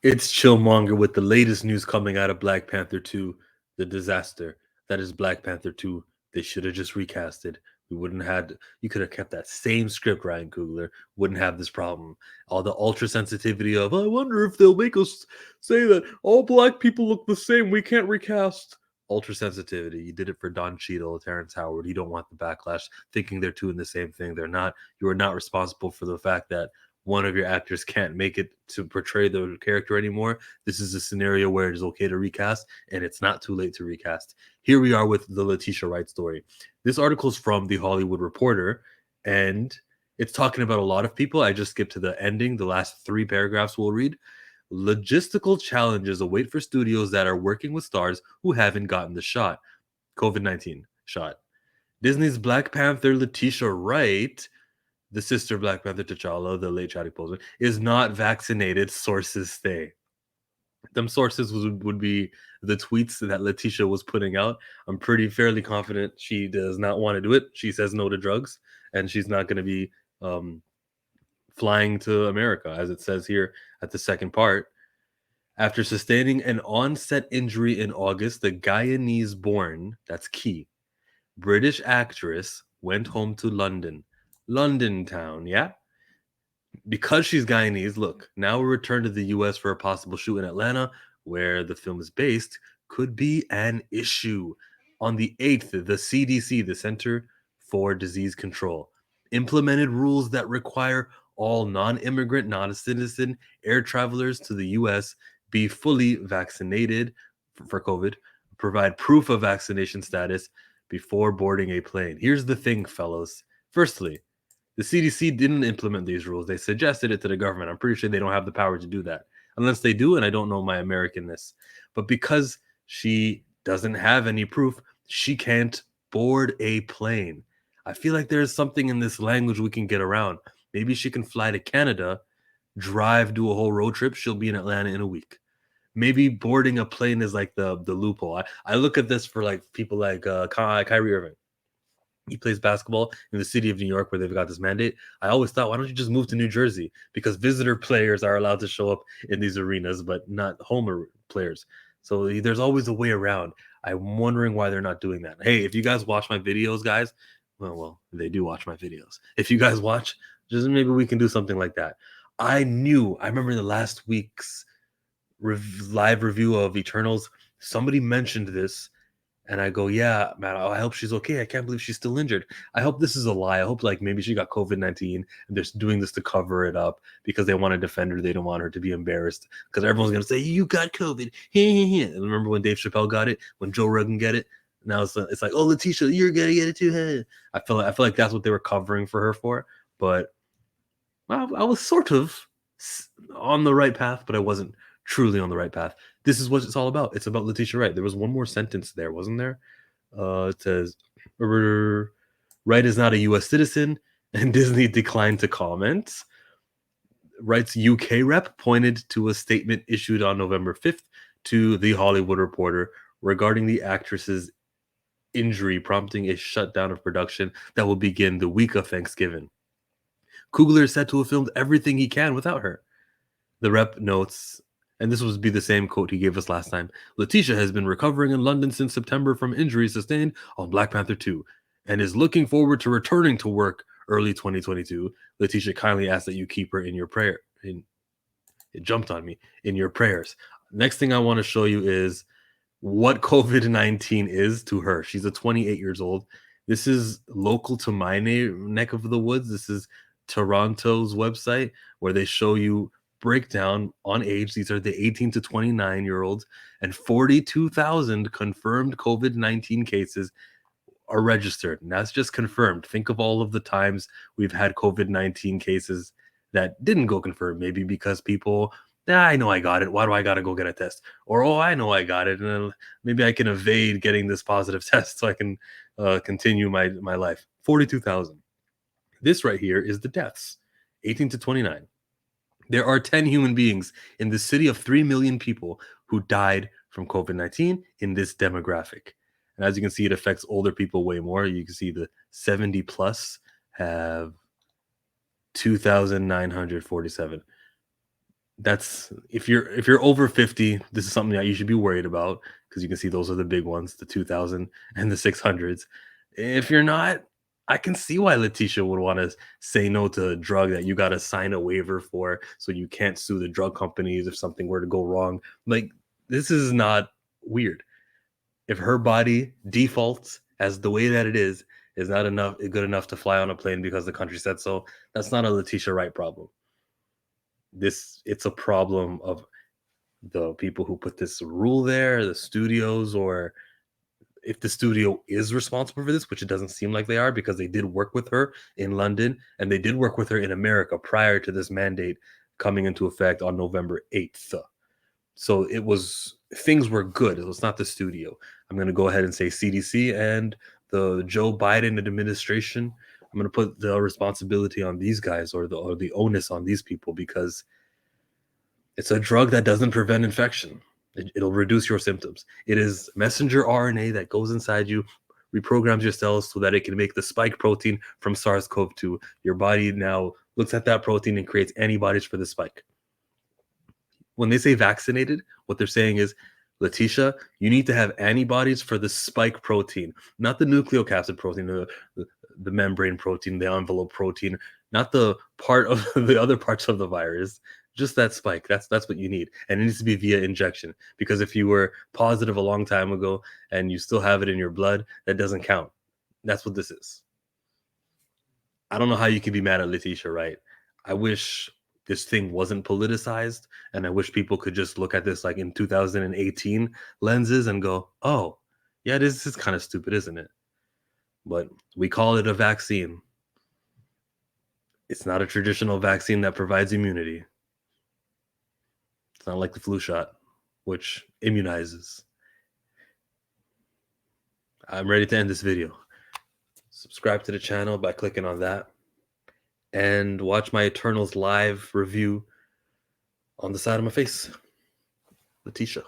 It's Chillmonger with the latest news coming out of Black Panther 2, the disaster that is Black Panther 2. They should have just recasted. We wouldn't had you could have kept that same script, Ryan Coogler. Wouldn't have this problem. All the ultra sensitivity of I wonder if they'll make us say that all black people look the same. We can't recast. Ultra sensitivity. You did it for Don Cheadle, Terrence Howard. You don't want the backlash thinking they're two in the same thing. They're not. You are not responsible for the fact that one of your actors can't make it to portray the character anymore. This is a scenario where it is okay to recast, and it's not too late to recast. Here we are with the Letitia Wright story. This article is from the Hollywood Reporter, and it's talking about a lot of people. I just skipped to the ending. The last three paragraphs we'll read. Logistical challenges await for studios that are working with stars who haven't gotten the shot. COVID-19 shot. Disney's Black Panther Letitia Wright, the sister of Black Panther T'Challa, the late Chadwick Boseman, is not vaccinated, sources say. Them sources would be the tweets that Letitia was putting out. I'm fairly confident she does not want to do it. She says no to drugs, and she's not going to be um, flying to America, as it says here at the second part. After sustaining an onset injury in August, the Guyanese born, that's key, British actress went home to London town, yeah? Because she's Guyanese, look, now a return to the US for a possible shoot in Atlanta, where the film is based, could be an issue. On the 8th, the CDC, the Center for Disease Control, implemented rules that require all non immigrant, non citizen air travelers to the US be fully vaccinated for COVID, provide proof of vaccination status before boarding a plane. Here's the thing, fellows. Firstly, the CDC didn't implement these rules. They suggested it to the government. I'm pretty sure they don't have the power to do that. Unless they do, and I don't know my Americanness. But because she doesn't have any proof, she can't board a plane. I feel like there's something in this language we can get around. Maybe she can fly to Canada, drive, do a whole road trip. She'll be in Atlanta in a week. Maybe boarding a plane is like the loophole. I look at this for like people like Kyrie Irving. He plays basketball in the city of New York where they've got this mandate. I always thought, why don't you just move to New Jersey? Because visitor players are allowed to show up in these arenas, but not home players. So there's always a way around. I'm wondering why they're not doing that. Hey, if you guys watch my videos, guys, well, they do watch my videos. If you guys watch, just maybe we can do something like that. I remember the last week's live review of Eternals, somebody mentioned this and I go, yeah, man, I hope she's okay. I can't believe she's still injured. I hope this is a lie. I hope like maybe she got COVID-19 and they're doing this to cover it up because they want to defend her. They don't want her to be embarrassed because everyone's going to say, you got COVID. And remember when Dave Chappelle got it, when Joe Rogan get it? Now it's like, oh, Letitia, you're going to get it too. I feel like that's what they were covering for her for. But I was sort of on the right path, but I wasn't truly on the right path. This is what it's all about. It's about Letitia Wright. There was one more sentence there, wasn't there? It says, Wright is not a U.S. citizen, and Disney declined to comment. Wright's UK rep pointed to a statement issued on November 5th to the Hollywood Reporter regarding the actress's injury, prompting a shutdown of production that will begin the week of Thanksgiving. Coogler is said to have filmed everything he can without her. The rep notes, and this would be the same quote he gave us last time, Letitia has been recovering in London since September from injuries sustained on Black Panther 2 and is looking forward to returning to work early 2022. Letitia kindly asks that you keep her in your prayer. It jumped on me. In your prayers. Next thing I want to show you is what COVID-19 is to her. She's a 28 years old. This is local to my neck of the woods. This is Toronto's website where they show you breakdown on age. These are the 18 to 29-year-olds, and 42,000 confirmed COVID-19 cases are registered. And that's just confirmed. Think of all of the times we've had COVID-19 cases that didn't go confirmed, maybe because people, I know I got it. Why do I got to go get a test? Or, oh, I know I got it. And maybe I can evade getting this positive test so I can continue my life. 42,000. This right here is the deaths, 18 to 29. There are 10 human beings in the city of 3 million people who died from COVID-19 in this demographic. And as you can see, it affects older people way more. You can see the 70 plus have 2,947. That's if you're over 50, this is something that you should be worried about because you can see those are the big ones, the 2000 and the 600s. If you're not, I can see why Letitia would want to say no to a drug that you got to sign a waiver for so you can't sue the drug companies if something were to go wrong. Like, this is not weird. If her body defaults as the way that it is not enough good enough to fly on a plane because the country said so, that's not a Letitia Wright problem. It's a problem of the people who put this rule there, the studios, or if the studio is responsible for this, which it doesn't seem like they are because they did work with her in London and they did work with her in America prior to this mandate coming into effect on November 8th. So it was things were good. It was not the studio. I'm going to go ahead and say CDC and the Joe Biden administration. I'm going to put the responsibility on these guys or the onus on these people because it's a drug that doesn't prevent infection. It'll reduce your symptoms. It is messenger RNA that goes inside you, reprograms your cells so that it can make the spike protein from SARS-CoV-2. Your body now looks at that protein and creates antibodies for the spike. When they say vaccinated, what they're saying is, Letitia, you need to have antibodies for the spike protein, not the nucleocapsid protein, the membrane protein, the envelope protein, not the part of the other parts of the virus, just that spike. That's what you need. And it needs to be via injection. Because if you were positive a long time ago and you still have it in your blood, that doesn't count. That's what this is. I don't know how you can be mad at Letitia Wright. I wish this thing wasn't politicized, and I wish people could just look at this like in 2018 lenses and go, "Oh, yeah, this is kind of stupid, isn't it?" But we call it a vaccine. It's not a traditional vaccine that provides immunity. It's not like the flu shot, which immunizes. I'm ready to end this video. Subscribe to the channel by clicking on that, and watch my Eternals live review on the side of my face. Letitia.